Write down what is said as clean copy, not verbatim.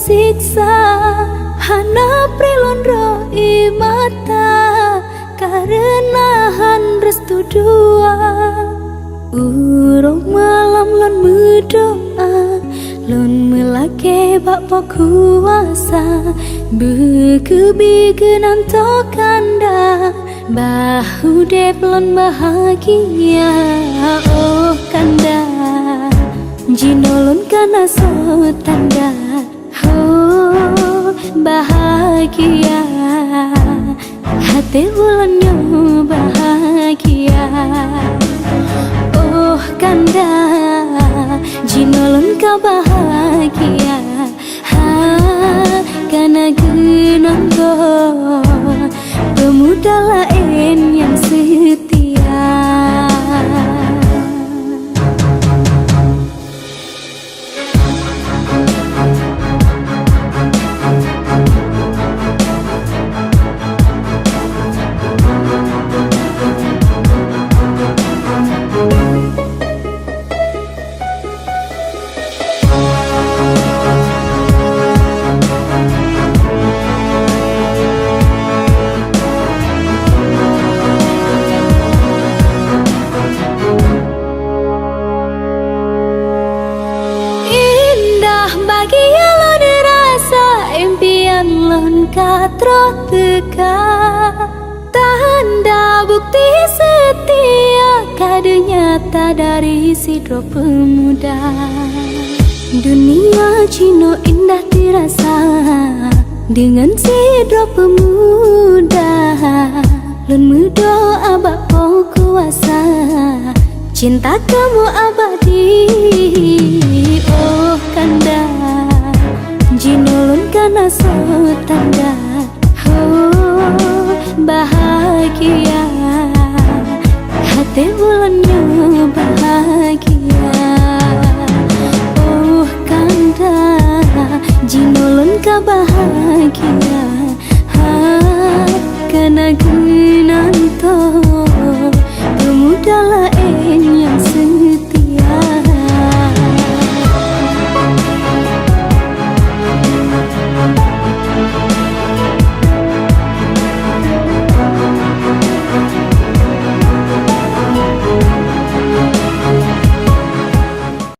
siksa hana prilon roi mata karena han restu dua urung malam lon berdoa lon melake bapa kuasa bekebigenan kanda bahu dep lon bahagia oh kanda jinolon kana so tanda oh bahagia hati bulannya bahagia oh kanda jinolon ka bahagia ha kana genanggo pemuda lain yang setia. Bahagia lo dirasa impian lon katro teka tanda bukti setia kade nyata dari sidro pemuda dunia Cino indah dirasa dengan sidro pemuda lon mudo abak po kuasa cinta kamu abadi oh kanda jinolon kana so tanda oh bahagia hati bulannya bahagia oh kanda jinolon ka bahagia ha kana gunanto pemuda